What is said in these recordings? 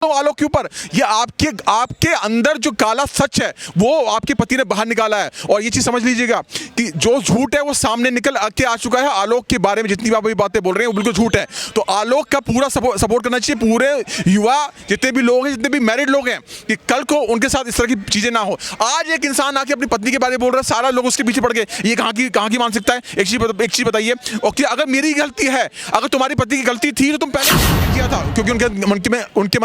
आलोक के ऊपर ये आपके आपके अंदर जो काला सच है वो आपके पति ने बाहर निकाला है। और ये चीज समझ लीजिएगा कि जो झूठ है वो सामने निकल के आ चुका है। आलोक के बारे में जितनी आप बातें बोल रहे हैं वो बिल्कुल झूठ है। तो आलोक का पूरा सपोर्ट करना चाहिए पूरे युवा जितने भी लोग हैं, जितने भी मैरिड लोग हैं, कि कल को उनके साथ इस तरह की चीजें ना हो। आज एक इंसान आके अपनी पत्नी के बारे में बोल रहा है, सारा लोग उसके पीछे पड़ गए। ये कहाँ की मानसिकता है? एक चीज बताइए, ओके अगर मेरी गलती है, अगर तुम्हारी पत्नी की गलती थी तो तुम पहले किया था, क्योंकि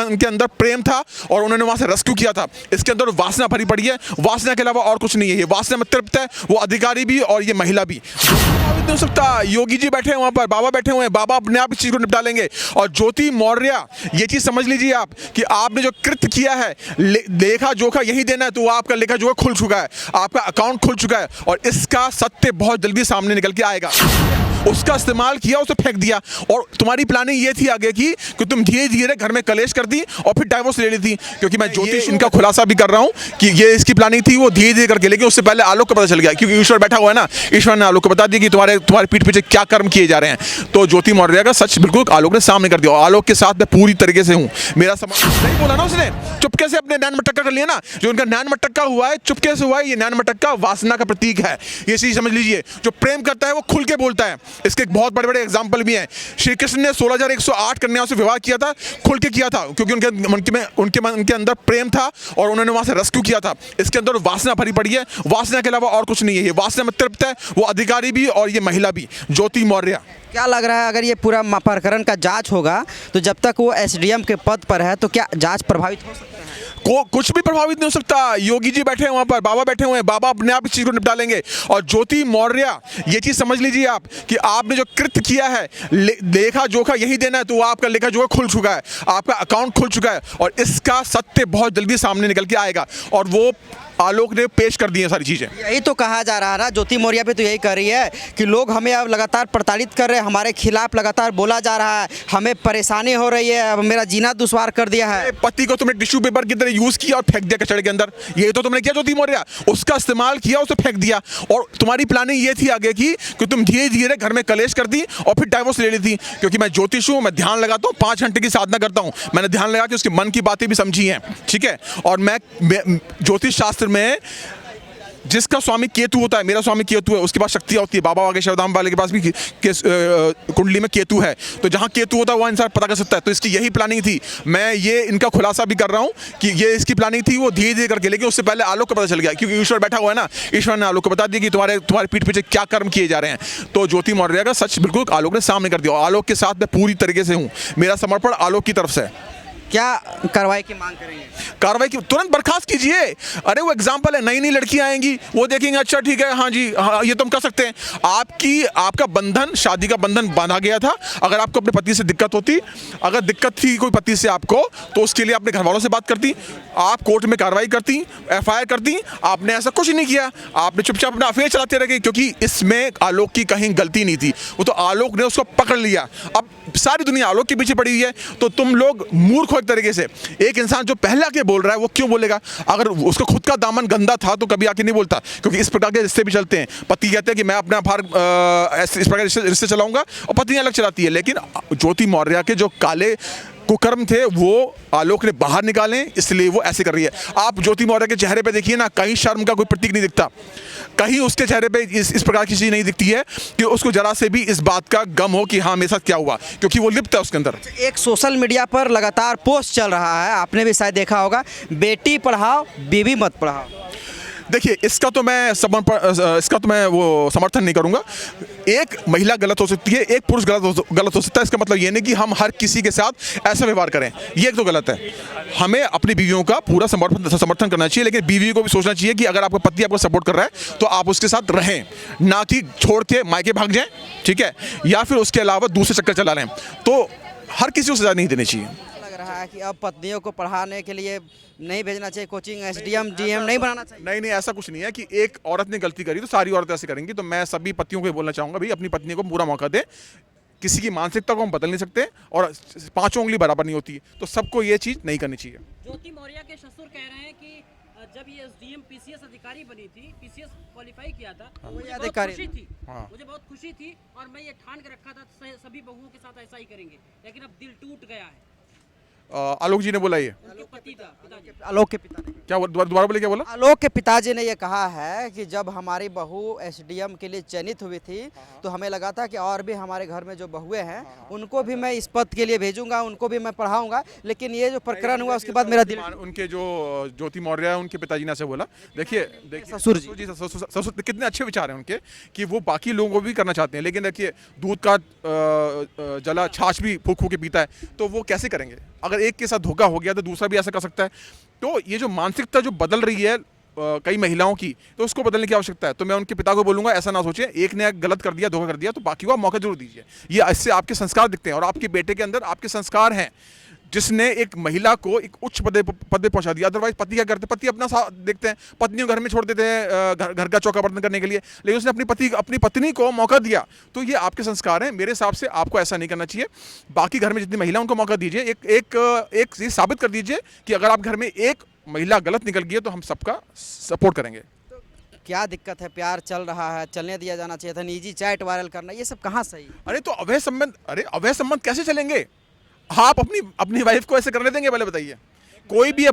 उनके अंदर प्रेम था और उन्होंने वहां से रेस्क्यू किया था। इसके अंदर वासना भरी पड़ी है, वासना के अलावा और कुछ नहीं है। ये वासना में तृप्त है, वो अधिकारी भी और ये महिला भी। नहीं हो सकता। योगी जी बैठे हैं वहां पर, बाबा बैठे हुए हैं, बाबा अपने आप इस चीज को निपटा लेंगे। और ज्योति मौर्य, ये चीज समझ लीजिए आप कि आपने जो कृत्य किया है, लेखा जोखा यही देना है, तो आपका लेखा जोखा खुल चुका है, आपका अकाउंट खुल चुका है और इसका सत्य बहुत जल्दी सामने निकल के आएगा। उसका इस्तेमाल किया, उसे फेंक दिया। और तुम्हारी प्लानिंग ये थी आगे की कि तुम धीरे धीरे घर में कलेश कर दी और फिर डाइवोर्स ले ली थी। क्योंकि मैं ज्योतिष इनका खुलासा भी कर रहा हूं कि ये इसकी प्लानिंग थी, वो धीरे धीरे करके, लेकिन उससे पहले आलोक को पता चल गया, क्योंकि ईश्वर बैठा हुआ है ना, ईश्वर ने आलोक को बता दिया कि तुम्हारे पीठ पीछे क्या कर्म किए जा रहे हैं। तो ज्योति मौर्य का सच बिल्कुल आलोक ने सामने कर दिया। आलोक के साथ मैं पूरी तरीके से हूं। मेरा समझ नहीं बोला ना उसने, चुपके से अपने नैन मटक्का कर लिया ना। जो उनका नैन मटक्का हुआ है, चुपके से हुआ है। ये नैन मटक्का वासना का प्रतीक है। ये चीज समझ लीजिए, जो प्रेम करता है वो खुल के बोलता है। इसके बहुत बड़े एग्जाम्पल भी हैं। श्री कृष्ण ने 16,108 कन्याओं से विवाह किया था, खुल के किया था, क्योंकि उनके अंदर प्रेम था और उन्होंने वहां से रेस्क्यू किया था। इसके अंदर वासना भरी पड़ी है, वासना के अलावा और कुछ नहीं है। ये वासना में तृप्त है, वो अधिकारी भी और ये महिला भी। ज्योति मौर्य, क्या लग रहा है अगर ये पूरा प्रकरण का जांच होगा तो जब तक वो एसडीएम के पद पर है तो क्या जांच प्रभावित हो सकता है? कुछ भी प्रभावित नहीं हो सकता। योगी जी बैठे हैं वहां पर, बाबा बैठे हुए हैं, बाबा अपने आप इस चीज को निपटा लेंगे। और ज्योति मौर्य, ये चीज समझ लीजिए आप कि आपने जो कृत्य किया है, लेखा जोखा यही देना है, तो आपका लेखा जोखा खुल चुका है, आपका अकाउंट खुल चुका है और इसका सत्य बहुत जल्दी सामने निकल के आएगा। और वो आलोक ने पेश कर दी है सारी चीजें। यही तो कहा जा रहा है ना, ज्योति मौर्य पे तो यही कह रही है कि लोग हमें अब लगातार प्रताड़ित कर रहे हैं, हमारे खिलाफ लगातार बोला जा रहा है, हमें परेशानी हो रही है, अब मेरा जीना दुश्वार कर दिया है। पति को तुमने टिश्यू पेपर की तरह यूज किया और फेंक दिया कचड़े के अंदर। ये तो तुमने किया ज्योति मौर्य, उसका इस्तेमाल किया, उसे फेंक दिया। और तुम्हारी प्लानिंग ये थी आगे की कि तुम धीरे धीरे घर में कलेश कर दी और फिर डाइवोर्स ले ली थी। क्योंकि मैं ज्योतिष हूं, मैं ध्यान लगाता हूं, 5 घंटे की साधना करता हूं, मैंने ध्यान लगा के उसके मन की बातें भी समझी हैं, ठीक है। और मैं ज्योतिष शास्त्र में जिसका स्वामी केतु होता है, मेरा स्वामी केतु है, उसके पास शक्तियाँ होती है। बाबा वाले शरदाम वाले के पास भी कुंडली में केतु है, तो जहाँ केतु होता है वहाँ इंसान पता कर सकता है। तो इसकी यही प्लानिंग थी। मैं ये इनका खुलासा भी कर रहा हूँ कि ये इसकी प्लानिंग थी, वो धीरे धीरे करके, लेकिन उससे पहले आलोक को पता चल गया, क्योंकि ईश्वर बैठा हुआ है ना, ईश्वर ने आलोक को बता दिया कि तुम्हारे पीठ पीछे क्या कर्म किए जा रहे हैं। तो ज्योति मौर्य का सच बिल्कुल आलोक ने सामने कर दिया। आलोक के साथ मैं पूरी तरीके से हूँ। मेरा समर्पण आलोक की तरफ से। क्या कार्रवाई की मांग करेंगे? कार्रवाई की तुरंत बर्खास्त कीजिए। अरे वो एग्जाम्पल है, नई नई लड़कियां आएंगी, वो देखेंगे अच्छा ठीक है, हाँ जी हाँ, ये तुम कर सकते हैं। आपका बंधन, शादी का बंधन बांधा गया था। अगर आपको अपने पति से दिक्कत होती, अगर दिक्कत थी कोई पति से आपको, तो उसके लिए अपने घर वालों से बात करती, आप कोर्ट में कार्रवाई करती, FIR करती। आपने ऐसा कुछ नहीं किया, आपने चुपचाप अपना अफेयर चलाते रह गए, क्योंकि इसमें आलोक की कहीं गलती नहीं थी। वो तो आलोक ने उसको पकड़ लिया। अब सारी दुनिया आलोक के पीछे पड़ी हुई है, तो तुम लोग मूर्ख हो एक तरीके से। एक इंसान जो पहले आके बोल रहा है वो क्यों बोलेगा? अगर उसका खुद का दामन गंदा था तो कभी आके नहीं बोलता, क्योंकि इस प्रकार के रिश्ते भी चलते हैं। पति कहते हैं कि मैं अपना इस प्रकार रिश्ते चलाऊंगा और पत्नी अलग चलाती है। लेकिन ज्योति मौर्य के जो काले कुकर्म थे वो आलोक ने बाहर निकाले, इसलिए वो ऐसे कर रही है। आप ज्योति मौर्य के चेहरे पे देखिए ना, कहीं शर्म का कोई प्रतीक नहीं दिखता, कहीं उसके चेहरे पे इस प्रकार की चीज़ नहीं दिखती है कि उसको जरा से भी इस बात का गम हो कि हाँ मेरे साथ क्या हुआ, क्योंकि वो लिप्त है उसके अंदर। एक सोशल मीडिया पर लगातार पोस्ट चल रहा है, आपने भी शायद देखा होगा, बेटी पढ़ाओ बीवी मत पढ़ाओ। देखिए, इसका तो मैं वो समर्थन नहीं करूंगा। एक महिला गलत हो सकती है, एक पुरुष गलत हो सकता है। इसका मतलब ये नहीं कि हम हर किसी के साथ ऐसा व्यवहार करें, ये तो गलत है। हमें अपनी बीवियों का पूरा समर्थन करना चाहिए, लेकिन बीवी को भी सोचना चाहिए कि अगर आपका पति आपको सपोर्ट कर रहा है तो आप उसके साथ रहें, ना कि छोड़ के मायके भाग जाएं, ठीक है, या फिर उसके अलावा दूसरे चक्कर चला लें। तो हर किसी को सजा नहीं देनी चाहिए। रहा है कि अब पत्नियों को पढ़ाने के लिए नहीं भेजना चाहिए कोचिंग, SDM DM नहीं बनाना चाहिए। नहीं, ऐसा कुछ नहीं है कि एक औरत ने गलती करी तो सारी औरतें ऐसे करेंगी। तो मैं सभी पतियों को बोलना चाहूंगा, भाई अपनी पत्नी को पूरा मौका दे। किसी की मानसिकता को हम बदल नहीं सकते और 5 उंगली बराबर नहीं होती, तो सबको ये चीज नहीं करनी चाहिए। ज्योति मौर्य के ससुर कह रहे हैं कि जब ये SDM PCS अधिकारी बनी थी, PCS क्वालिफाई किया था, मुझे बहुत खुशी थी। मुझे बहुत खुशी थी और मैं ये ठान के रखा था सभी बहुओं के साथ ऐसा ही करेंगे, लेकिन अब दिल टूट गया है। आलोक जी ने बोला ये उनके पति था पिताजी आलोक के पिता ने, क्या दोबारा बोले क्या बोला? आलोक के पिताजी ने ये कहा है कि जब हमारी बहू एसडीएम के लिए चयनित हुई थी तो हमें लगा था कि और भी हमारे घर में जो बहुएं हैं उनको भी मैं इस पद के लिए भेजूंगा, उनको भी मैं पढ़ाऊंगा, लेकिन ये जो प्रकरण हुआ उसके बाद मेरा दिल उनके जो ज्योति मौर्य है उनके पिताजी ने ऐसे बोला। देखिए ससुर जी। ससुर कितने अच्छे विचार हैं उनके कि वो बाकी लोगों को भी करना चाहते हैं, लेकिन देखिए दूध का जला छाछ भी फूक फूक के पीता है, तो वो कैसे करेंगे? अगर एक के साथ धोखा हो गया तो दूसरा भी ऐसा कर सकता है। तो ये जो मानसिकता जो बदल रही है कई महिलाओं की, तो उसको बदलने की आवश्यकता है। तो मैं उनके पिता को बोलूंगा ऐसा ना सोचें, एक ने गलत कर दिया, धोखा कर दिया, तो बाकी को आप मौका जरूर दीजिए। ये इससे आपके संस्कार दिखते हैं और आपके बेटे के अंदर आपके संस्कार हैं, जिसने एक महिला को एक उच्च पद पे पहुंचा दिया। अदरवाइज पति क्या करते? पति अपना साथ देखते हैं, पत्नियों घर में छोड़ देते हैं घर का चौका बर्तन करने के लिए, लेकिन उसने अपनी पत्नी को मौका दिया। तो ये आपके संस्कार हैं। मेरे हिसाब से आपको ऐसा नहीं करना चाहिए। बाकी घर में जितनी महिला उनको मौका दीजिए। एक चीज साबित कर दीजिए कि अगर आप घर में एक महिला गलत निकल गई है तो हम सबका सपोर्ट करेंगे। क्या दिक्कत है? प्यार चल रहा है, चलने दिया जाना चाहिए था। निजी चैट वायरल करना, ये सब कहाँ सही? अरे तो अवैध संबंध कैसे चलेंगे? आप अपनी वाइफ को ऐसे करने देंगे? पहले बताइए। कोई भी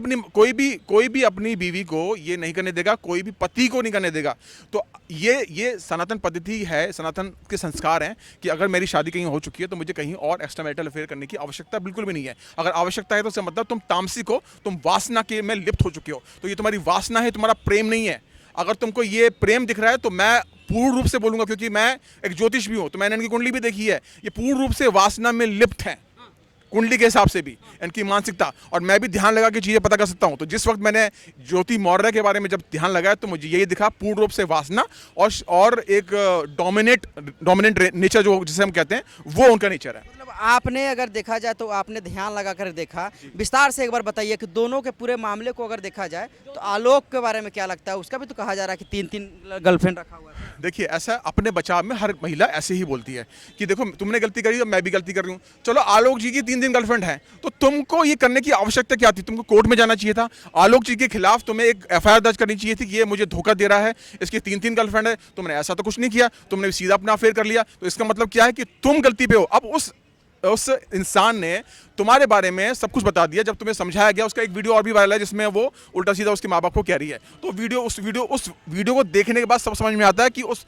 अपनी बीवी को ये नहीं करने देगा, कोई भी पति को नहीं करने देगा। तो ये सनातन पद्धति है, सनातन के संस्कार हैं कि अगर मेरी शादी कहीं हो चुकी है तो मुझे कहीं और एक्स्ट्रा मैरिटल अफेयर करने की आवश्यकता बिल्कुल भी नहीं है। अगर आवश्यकता है तो इसका मतलब तुम तामसिक हो, तुम वासना के में लिप्त हो चुके हो। तो ये तुम्हारी वासना है, तुम्हारा प्रेम नहीं है। अगर तुमको ये प्रेम दिख रहा है तो मैं पूर्ण रूप से बोलूंगा, क्योंकि मैं एक ज्योतिष भी हूं, तो मैंने इनकी कुंडली भी देखी है, ये पूर्ण रूप से वासना में लिप्त है कुंडली के हिसाब से भी, इनकी मानसिकता। और मैं भी ध्यान लगा के चीजें पता कर सकता हूं। तो जिस वक्त मैंने ज्योति मौर्य के बारे में जब ध्यान लगाया तो मुझे यही दिखा, पूर्ण रूप से वासना और एक डोमिनेंट नेचर जो जिसे हम कहते हैं, वो उनका नेचर है। मतलब आपने अगर देखा जाए तो आपने ध्यान लगा कर देखा, विस्तार से एक बार बताइए कि दोनों के पूरे मामले को अगर देखा जाए तो आलोक के बारे में क्या लगता है? उसका भी तो कहा जा रहा है कि 3 गर्लफ्रेंड रखा हुआ है। देखिए, ऐसा अपने बचाव में हर महिला ऐसे ही बोलती है कि देखो तुमने गलती करी तो मैं भी गलती कर रही हूँ। चलो आलोक जी की 3 गर्लफ्रेंड है, तो तुमको ये करने की आवश्यकता क्या थी? तुमको कोर्ट में जाना चाहिए था। आलोक जी के खिलाफ तुम्हें एक FIR दर्ज करनी चाहिए थी कि ये मुझे धोखा दे रहा है, इसकी 3 गर्लफ्रेंड है। तुमने ऐसा तो कुछ नहीं किया, तुमने सीधा अपना अफेयर कर लिया। तो इसका मतलब क्या है कि तुम गलती पे हो। अब उस इंसान ने तुम्हारे बारे में सब कुछ बता दिया। जब तुम्हें समझाया गया, उसका एक वीडियो और भी वायरल है जिसमें वो उल्टा सीधा उसके माँ बाप को कह रही है। तो उस वीडियो को देखने के बाद सब समझ में आता है कि उस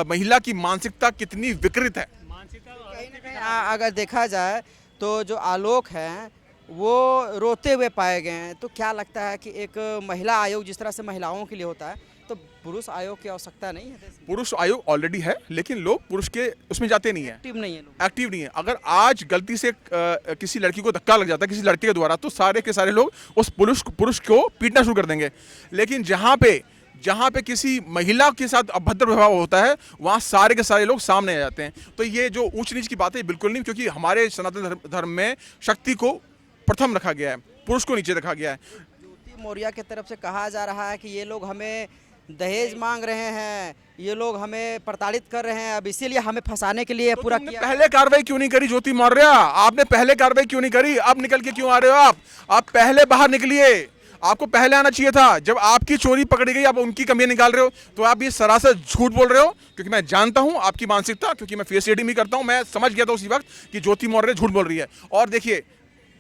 महिला की मानसिकता कितनी विकृत है। कहीं ना कहीं अगर देखा जाए तो जो आलोक हैं वो रोते हुए पाए गए हैं। तो क्या लगता है कि एक महिला आयोग जिस तरह से महिलाओं के लिए होता है, तो पुरुष आयोग की आवश्यकता नहीं है? पुरुष आयोग ऑलरेडी है, लेकिन लोग पुरुष के उसमें जाते नहीं है, एक्टिव नहीं है लोग। एक्टिव नहीं है। अगर आज गलती से किसी लड़की को धक्का लग जाता है किसी लड़के के द्वारा, तो सारे के सारे लोग उस पुरुष को पीटना शुरू कर देंगे। लेकिन जहाँ पे किसी महिला के साथ अभद्र व्यवहार होता है, वहाँ सारे के सारे लोग सामने आ जाते हैं। तो ये जो ऊंच नीच की बात है बिल्कुल नहीं, क्योंकि हमारे सनातन धर्म में शक्ति को प्रथम रखा गया है, पुरुष को नीचे रखा गया है। ज्योति मौर्य की तरफ से कहा जा रहा है कि ये लोग हमें दहेज मांग रहे हैं, ये लोग हमें प्रताड़ित कर रहे हैं, अब इसीलिए हमें फंसाने के लिए पूरा किया। पहले कार्रवाई क्यों नहीं करी ज्योति मौर्य? आपने पहले कार्रवाई क्यों नहीं करी? अब निकल के क्यों आ रहे हो आप पहले बाहर निकलिए। आपको पहले आना चाहिए था। जब आपकी चोरी पकड़ी गई, आप उनकी कमियां निकाल रहे हो, तो आप ये सरासर झूठ बोल रहे हो। क्योंकि मैं जानता हूं आपकी मानसिकता, क्योंकि मैं फेस रीडिंग भी करता हूं। मैं समझ गया था उसी वक्त कि ज्योति मौर्य झूठ बोल रही है। और देखिए,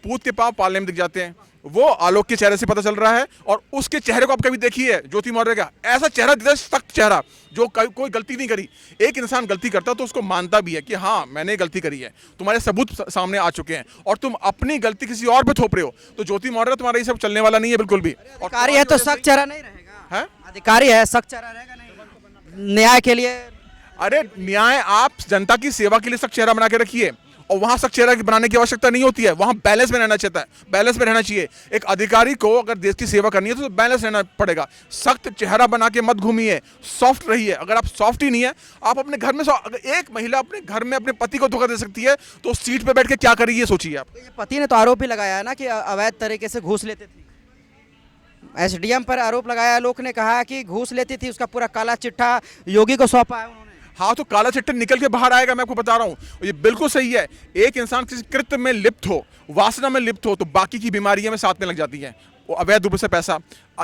पूत के पांव पालने में दिख जाते हैं, वो आलोक के चेहरे से पता चल रहा है। और उसके चेहरे को आप कभी देखिए, ज्योति मौर्य का ऐसा चेहरा दिखता है, सख्त चेहरा, जो कोई गलती नहीं करी। एक इंसान गलती करता तो उसको मानता भी है कि हाँ मैंने गलती करी है, तुम्हारे सबूत सामने आ चुके हैं, और तुम अपनी गलती किसी और पे थोप रहे हो। तो ज्योति मौर्य तुम्हारा ये सब चलने वाला नहीं है बिल्कुल भी। अधिकारी है तो सख्त चेहरा नहीं रहेगा है? अधिकारी है, सख्त चेहरा रहेगा नहीं न्याय के लिए? अरे न्याय, आप जनता की सेवा के लिए सख्त चेहरा बना के रखिए, और वहां सख्त चेहरा बनाने की आवश्यकता नहीं होती है। वहां बैलेंस में रहना चाहता है, बैलेंस में रहना चाहिए। एक अधिकारी को अगर देश की सेवा करनी है तो बैलेंस रहना पड़ेगा। सख्त चेहरा बना के मत घूमिए, सॉफ्ट रहिए। अगर आप सॉफ्ट ही नहीं है, आप अपने घर में अगर एक महिला अपने घर में अपने पति को धोखा दे सकती है, तो सीट पे बैठ के क्या करेगी, ये सोचिए आप। तो ये पति ने तो आरोप भी लगाया है ना कि अवैध तरीके से घूस लेते थे। एसडीएम पर आरोप लगाया, लोग ने कहा कि घूस लेती थी, उसका पूरा काला चिट्ठा योगी को सौंपा है उन्होंने। हाँ, तो काला चिट्ठा निकल के बाहर आएगा, मैं आपको बता रहा हूँ। ये बिल्कुल सही है। एक इंसान किसी कृत्य में लिप्त हो, वासना में लिप्त हो, तो बाकी की बीमारियां में साथ में लग जाती हैं। वो अवैध रूप से पैसा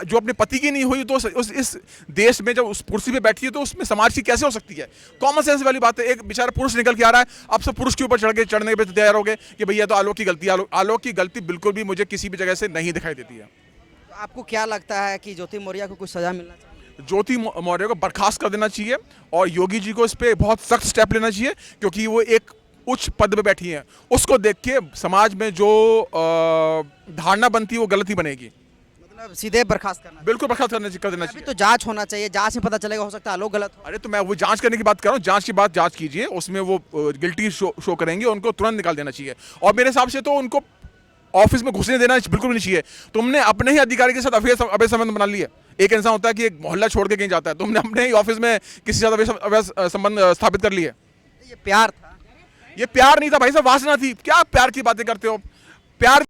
जो अपने पति की नहीं हुई, तो इस देश में जब उस कुर्सी पे बैठी है तो उसमें समाज की कैसे हो सकती है? कॉमन सेंस वाली बात है। एक बेचारा पुरुष निकल के आ रहा है, अब सब पुरुष के ऊपर चढ़ने पे तैयार हो गए कि भैया तो आलोक की गलती। आलोक की गलती बिल्कुल भी मुझे किसी भी जगह से नहीं दिखाई देती है। तो आपको क्या लगता है कि ज्योति मौर्य को कुछ सज़ा मिलना चाहिए? ज्योति मौर्य को बर्खास्त कर देना चाहिए और योगी जी को इस पर बहुत सख्त स्टेप लेना चाहिए, क्योंकि वो एक उच्च पद पे बैठी हैं। उसको देख के समाज में जो धारणा बनती है वो गलत ही बनेगी। मतलब सीधे बर्खास्त करना चाहिए। बिल्कुल बर्खास्त कर देना अभी चाहिए। तो जांच होना चाहिए, जांच में पता चलेगा, हो सकता है आलोक गलत हो। अरे तो मैं वो जांच करने की बात कर रहा हूँ, जांच की बात जांच कीजिए, उसमें वो गिल्टी शो करेंगे, उनको तुरंत निकाल देना चाहिए। और मेरे हिसाब से तो उनको ऑफिस में घुसने देना बिल्कुल भी नहीं चाहिए। तुमने अपने ही अधिकारी के साथ अवैध संबंध बना लिए। एक इंसान होता है कि एक मोहल्ला छोड़ के कहीं जाता है, तुमने अपने ही ऑफिस में किसी से अवैध संबंध स्थापित कर लिए। ये प्यार था। ये प्यार नहीं था भाई साहब, वासना थी। क्या प्यार की बातें करते हो? प्यार